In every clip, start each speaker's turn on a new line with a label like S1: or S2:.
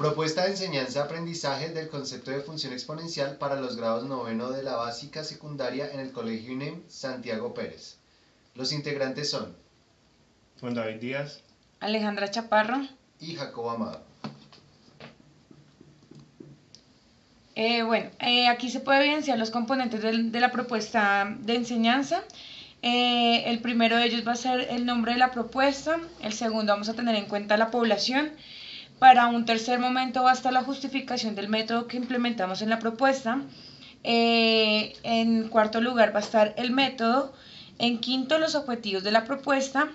S1: Propuesta de enseñanza-aprendizaje del concepto de función exponencial para los grados noveno de la básica secundaria en el Colegio INEM Santiago Pérez. Los integrantes son
S2: Juan David Díaz,
S3: Alejandra Chaparro
S1: y Jacobo Amado.
S3: Aquí se puede evidenciar los componentes de la propuesta de enseñanza. El primero de ellos va a ser el nombre de la propuesta. El segundo, vamos a tener en cuenta la población. Para un tercer momento va a estar la justificación del método que implementamos en la propuesta. En cuarto lugar va a estar el método. En quinto, los objetivos de la propuesta.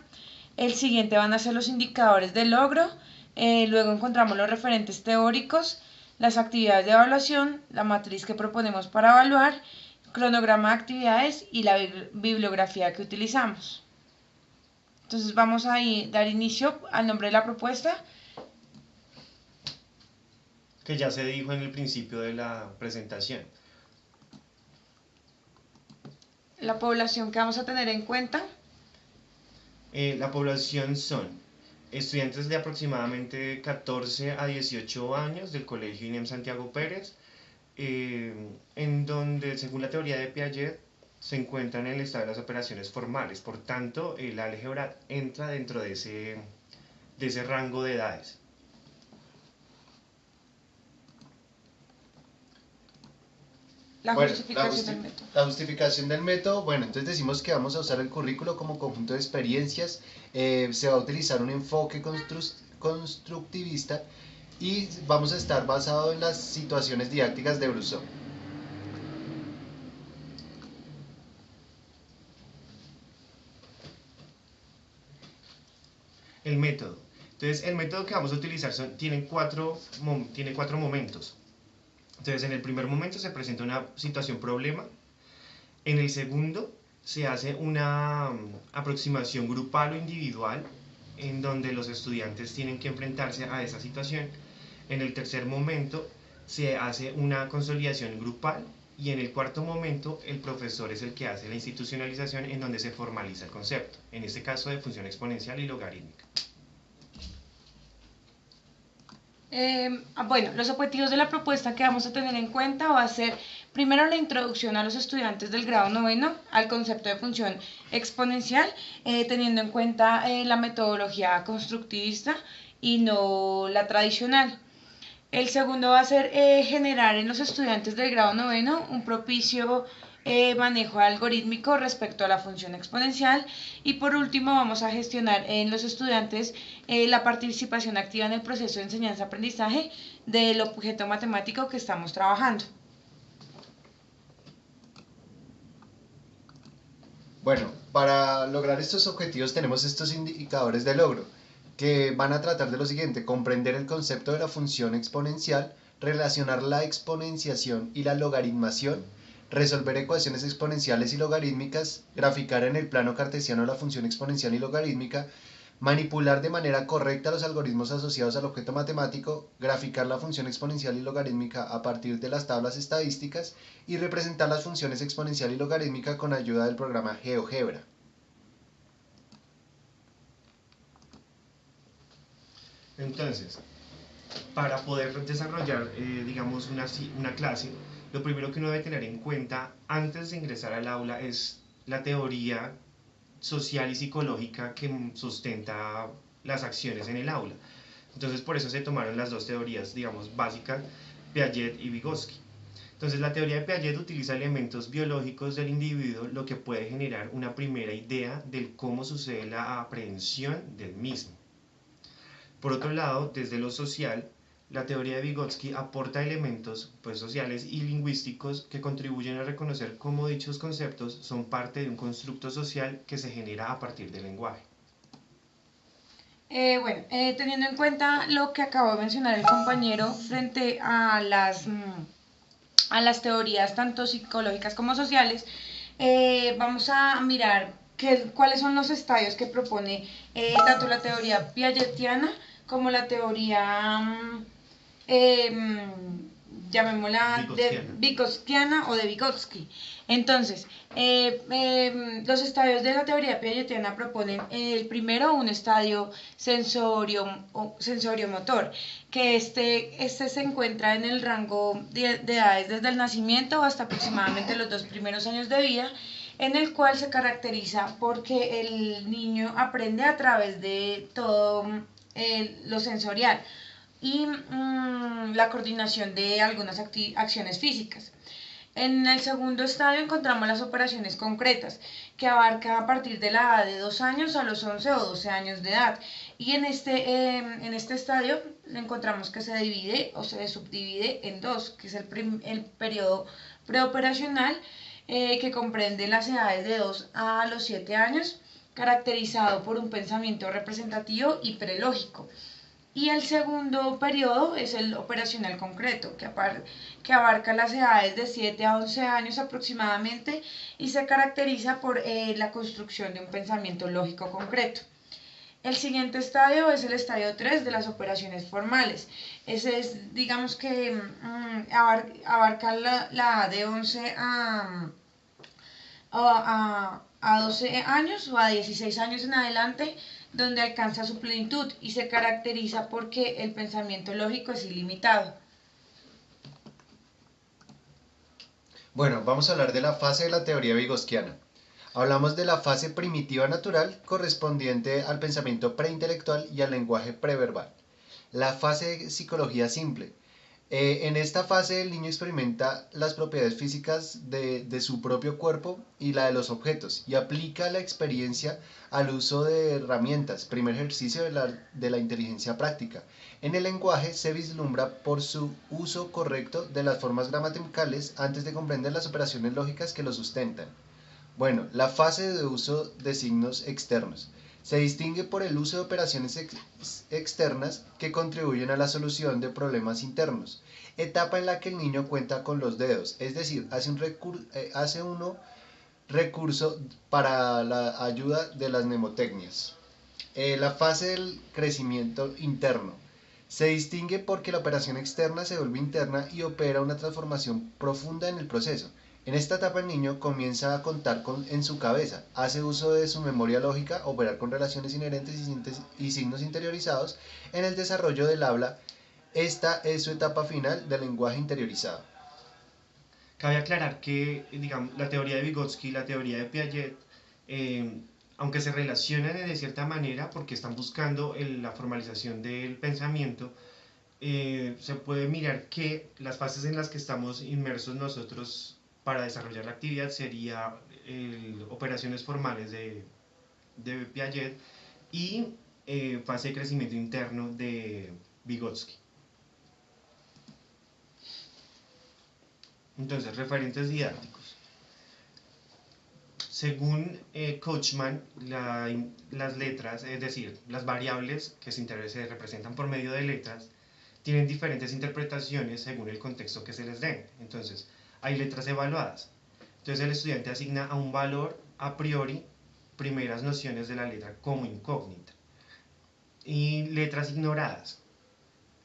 S3: El siguiente van a ser los indicadores de logro. Luego encontramos los referentes teóricos, las actividades de evaluación, la matriz que proponemos para evaluar, cronograma de actividades y la bibliografía que utilizamos. Entonces vamos a dar inicio al nombre de la propuesta,
S2: que ya se dijo en el principio de la presentación.
S3: La población que vamos a tener en cuenta.
S2: La población son estudiantes de aproximadamente 14 a 18 años del Colegio INEM Santiago Pérez, en donde, según la teoría de Piaget, se encuentran en el estado de las operaciones formales. Por tanto, el álgebra entra dentro de ese rango de edades.
S3: La
S1: justificación del método, bueno, entonces decimos que vamos a usar el currículo como conjunto de experiencias, se va a utilizar un enfoque constructivista y vamos a estar basado en las situaciones didácticas de Brousseau.
S2: El método. Entonces, el método que vamos a utilizar tiene cuatro momentos. Entonces, en el primer momento se presenta una situación problema. En el segundo se hace una aproximación grupal o individual, en donde los estudiantes tienen que enfrentarse a esa situación. En el tercer momento se hace una consolidación grupal. Y en el cuarto momento, el profesor es el que hace la institucionalización, en donde se formaliza el concepto, en este caso de función exponencial y logarítmica.
S3: Los objetivos de la propuesta que vamos a tener en cuenta va a ser primero la introducción a los estudiantes del grado noveno al concepto de función exponencial, teniendo en cuenta la metodología constructivista y no la tradicional. El segundo va a ser generar en los estudiantes del grado noveno un propicio manejo algorítmico respecto a la función exponencial, y por último vamos a gestionar en los estudiantes la participación activa en el proceso de enseñanza-aprendizaje del objeto matemático que estamos trabajando.
S1: Bueno, para lograr estos objetivos tenemos estos indicadores de logro, que van a tratar de lo siguiente: comprender el concepto de la función exponencial, relacionar la exponenciación y la logaritmación, resolver ecuaciones exponenciales y logarítmicas, graficar en el plano cartesiano la función exponencial y logarítmica, manipular de manera correcta los algoritmos asociados al objeto matemático, graficar la función exponencial y logarítmica a partir de las tablas estadísticas y representar las funciones exponencial y logarítmica con ayuda del programa GeoGebra.
S2: Entonces, para poder desarrollar, digamos, una clase, lo primero que uno debe tener en cuenta antes de ingresar al aula es la teoría social y psicológica que sustenta las acciones en el aula. Entonces, por eso se tomaron las dos teorías, digamos, básicas, Piaget y Vygotsky. Entonces, la teoría de Piaget utiliza elementos biológicos del individuo, lo que puede generar una primera idea de cómo sucede la aprehensión del mismo. Por otro lado, desde lo social, la teoría de Vygotsky aporta elementos sociales y lingüísticos que contribuyen a reconocer cómo dichos conceptos son parte de un constructo social que se genera a partir del lenguaje.
S3: Teniendo en cuenta lo que acabo de mencionar el compañero frente a las teorías tanto psicológicas como sociales, vamos a mirar cuáles son los estadios que propone tanto la teoría piagetiana como la teoría llamémosla de Vygotskiana o de Vygotsky. Entonces, los estadios de la teoría piagetiana proponen el primero un estadio sensorio-motor, que este se encuentra en el rango de edades desde el nacimiento hasta aproximadamente los 2 primeros años de vida, en el cual se caracteriza porque el niño aprende a través de todo lo sensorial y la coordinación de algunas acciones físicas. En el segundo estadio encontramos las operaciones concretas, que abarca a partir de la edad de 2 años a los 11 o 12 años de edad. Y en este estadio encontramos que se divide o se subdivide en dos, que es el periodo preoperacional, que comprende las edades de 2 a los 7 años, caracterizado por un pensamiento representativo y prelógico. Y el segundo periodo es el operacional concreto, que abarca las edades de 7 a 11 años aproximadamente y se caracteriza por la construcción de un pensamiento lógico concreto. El siguiente estadio es el estadio 3 de las operaciones formales. Ese es, digamos que abarca la edad de 11 a 12 años o a 16 años en adelante, donde alcanza su plenitud y se caracteriza porque el pensamiento lógico es ilimitado.
S1: Bueno, vamos a hablar de la fase de la teoría vygotskiana. Hablamos de la fase primitiva natural correspondiente al pensamiento preintelectual y al lenguaje preverbal. La fase de psicología simple. En esta fase el niño experimenta las propiedades físicas de su propio cuerpo y la de los objetos y aplica la experiencia al uso de herramientas, primer ejercicio de la inteligencia práctica. En el lenguaje se vislumbra por su uso correcto de las formas gramaticales antes de comprender las operaciones lógicas que lo sustentan. Bueno, la fase de uso de signos externos. Se distingue por el uso de operaciones externas que contribuyen a la solución de problemas internos. Etapa en la que el niño cuenta con los dedos, es decir, hace uno recurso para la ayuda de las mnemotecnias. La fase del crecimiento interno. Se distingue porque la operación externa se vuelve interna y opera una transformación profunda en el proceso. En esta etapa el niño comienza a contar en su cabeza, hace uso de su memoria lógica, operar con relaciones inherentes y signos interiorizados. En el desarrollo del habla, esta es su etapa final del lenguaje interiorizado.
S2: Cabe aclarar que, digamos, la teoría de Vygotsky y la teoría de Piaget, aunque se relacionan de cierta manera porque están buscando la formalización del pensamiento, se puede mirar que las fases en las que estamos inmersos nosotros para desarrollar la actividad sería operaciones formales de Piaget y fase de crecimiento interno de Vygotsky. Entonces, referentes didácticos. Según Coachman, las letras, es decir, las variables que se representan por medio de letras, tienen diferentes interpretaciones según el contexto que se les den. Entonces, hay letras evaluadas. Entonces, el estudiante asigna a un valor a priori primeras nociones de la letra como incógnita. Y letras ignoradas.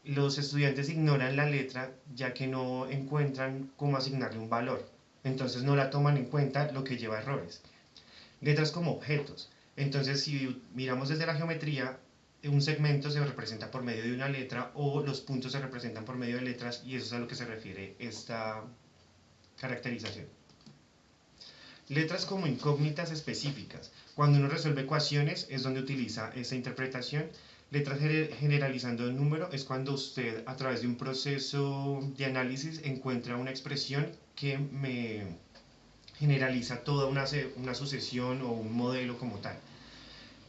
S2: Los estudiantes ignoran la letra ya que no encuentran cómo asignarle un valor. Entonces no la toman en cuenta, lo que lleva a errores. Letras como objetos. Entonces, si miramos desde la geometría, un segmento se representa por medio de una letra o los puntos se representan por medio de letras, y eso es a lo que se refiere esta caracterización. Letras como incógnitas específicas. Cuando uno resuelve ecuaciones es donde utiliza esa interpretación. Letras generalizando el número es cuando usted a través de un proceso de análisis encuentra una expresión que me generaliza toda una sucesión o un modelo como tal.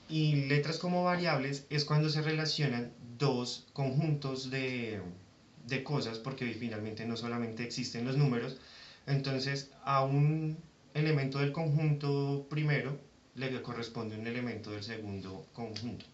S2: Y letras como variables es cuando se relacionan dos conjuntos de cosas, porque finalmente no solamente existen los números. Entonces a un elemento del conjunto primero le corresponde un elemento del segundo conjunto.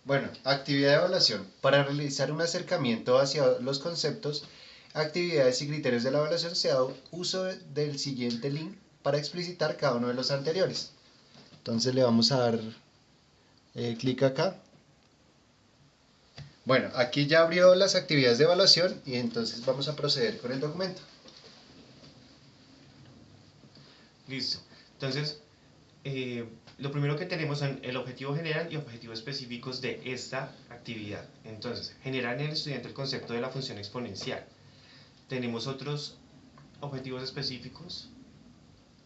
S1: Bueno, actividad de evaluación. Para realizar un acercamiento hacia los conceptos, actividades y criterios de la evaluación se da uso del siguiente link para explicitar cada uno de los anteriores. Entonces le vamos a dar clic acá. Bueno, aquí ya abrió las actividades de evaluación y entonces vamos a proceder con el documento.
S2: Listo. Entonces, lo primero que tenemos son el objetivo general y objetivos específicos de esta actividad. Entonces, generar en el estudiante el concepto de la función exponencial. Tenemos otros objetivos específicos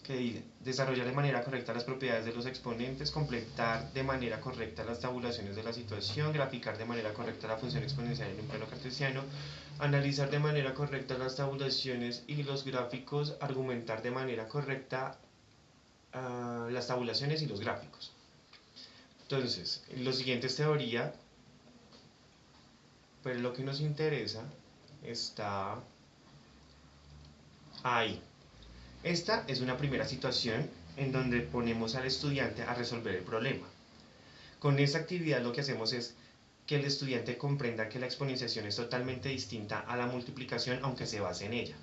S2: que dicen desarrollar de manera correcta las propiedades de los exponentes, completar de manera correcta las tabulaciones de la situación, graficar de manera correcta la función exponencial en un plano cartesiano, analizar de manera correcta las tabulaciones y los gráficos, argumentar de manera correcta las tabulaciones y los gráficos. Entonces, lo siguiente es teoría, pero lo que nos interesa está ahí. Esta es una primera situación en donde ponemos al estudiante a resolver el problema. Con esta actividad lo que hacemos es que el estudiante comprenda que la exponenciación es totalmente distinta a la multiplicación, aunque se base en ella.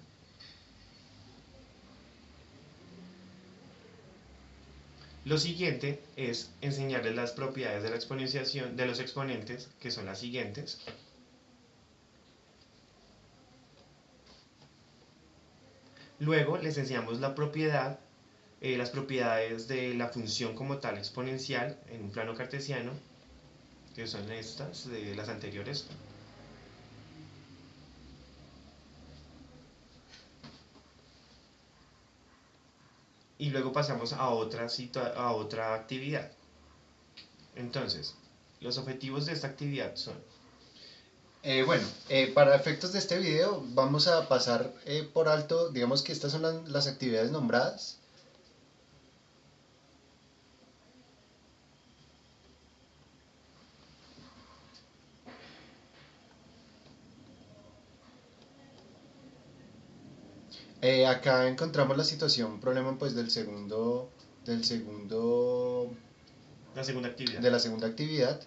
S2: Lo siguiente es enseñarles las propiedades de la exponenciación de los exponentes, que son las siguientes. Luego les enseñamos la propiedad, las propiedades de la función como tal exponencial en un plano cartesiano, que son estas, de las anteriores. Y luego pasamos a otra actividad. Entonces, los objetivos de esta actividad son...
S1: Bueno, para efectos de este video vamos a pasar por alto, digamos que estas son las actividades nombradas. Acá encontramos la situación, problema pues
S2: la segunda actividad.
S1: de la segunda actividad.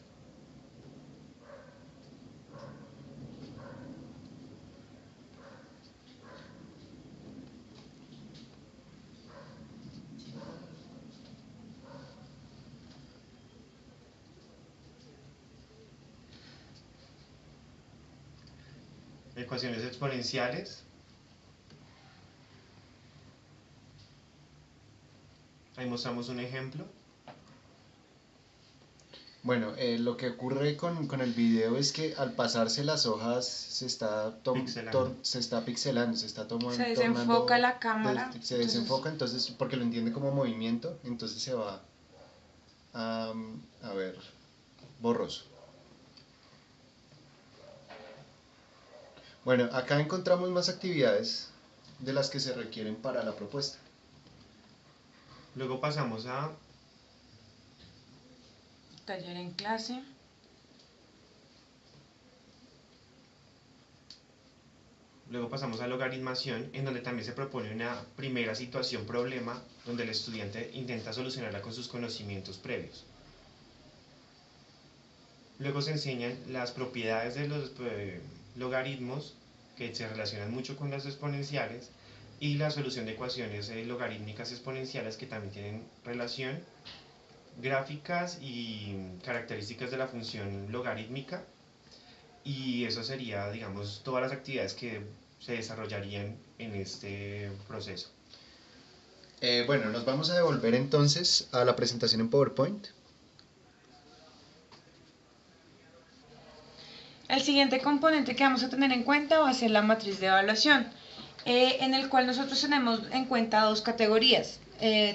S2: Ecuaciones exponenciales. Ahí mostramos un ejemplo.
S1: Bueno, lo que ocurre con el video es que al pasarse las hojas se está pixelando, se está tomando...
S3: Se desenfoca la cámara.
S1: Se desenfoca, entonces, porque lo entiende como movimiento, entonces se va a ver, borroso. Bueno, acá encontramos más actividades de las que se requieren para la propuesta.
S2: Luego pasamos a
S3: taller en clase.
S2: Luego pasamos a logaritmación, en donde también se propone una primera situación problema, donde el estudiante intenta solucionarla con sus conocimientos previos. Luego se enseñan las propiedades de los logaritmos, que se relacionan mucho con las exponenciales, y la solución de ecuaciones logarítmicas exponenciales, que también tienen relación, gráficas y características de la función logarítmica. Y eso sería, digamos, todas las actividades que se desarrollarían en este proceso.
S1: Bueno, nos vamos a devolver entonces a la presentación en PowerPoint.
S3: El siguiente componente que vamos a tener en cuenta va a ser la matriz de evaluación, en el cual nosotros tenemos en cuenta dos categorías,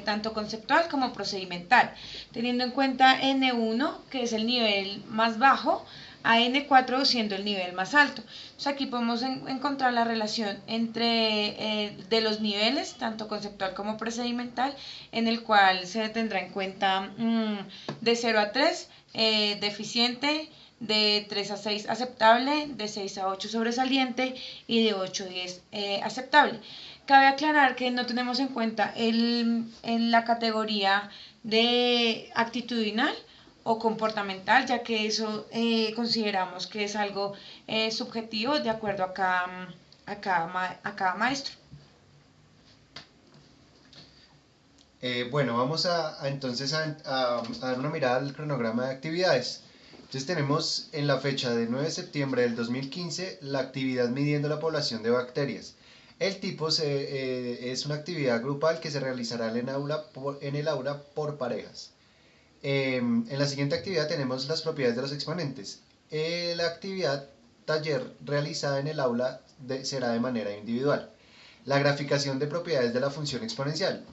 S3: tanto conceptual como procedimental, teniendo en cuenta N1, que es el nivel más bajo, a N4 siendo el nivel más alto. Entonces aquí podemos encontrar la relación entre de los niveles, tanto conceptual como procedimental, en el cual se tendrá en cuenta de 0 a 3, deficiente, de 3 a 6 aceptable, de 6 a 8 sobresaliente y de 8 a 10 aceptable. Cabe aclarar que no tenemos en cuenta en la categoría de actitudinal o comportamental, ya que eso consideramos que es algo subjetivo de acuerdo a cada maestro.
S1: Bueno, vamos entonces a dar una mirada al cronograma de actividades. Entonces tenemos en la fecha de 9 de septiembre del 2015 la actividad midiendo la población de bacterias. El tipo es una actividad grupal que se realizará en el aula por parejas. En la siguiente actividad tenemos las propiedades de los exponentes. La actividad taller realizada en el aula será de manera individual. La graficación de propiedades de la función exponencial.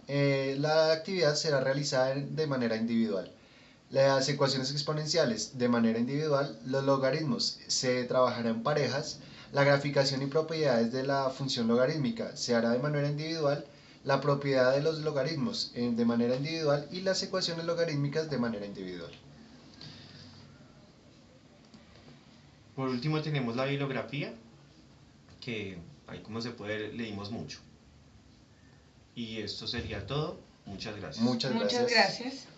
S1: La actividad será realizada de manera individual. Las ecuaciones exponenciales de manera individual. Los logaritmos se trabajará en parejas. La graficación y propiedades de la función logarítmica se hará de manera individual. La propiedad de los logaritmos de manera individual y las ecuaciones logarítmicas de manera individual.
S2: Por último tenemos la bibliografía, que ahí como se puede ver, leímos mucho. Y esto sería todo. Muchas gracias.
S1: Muchas
S3: Muchas
S1: gracias.
S3: gracias.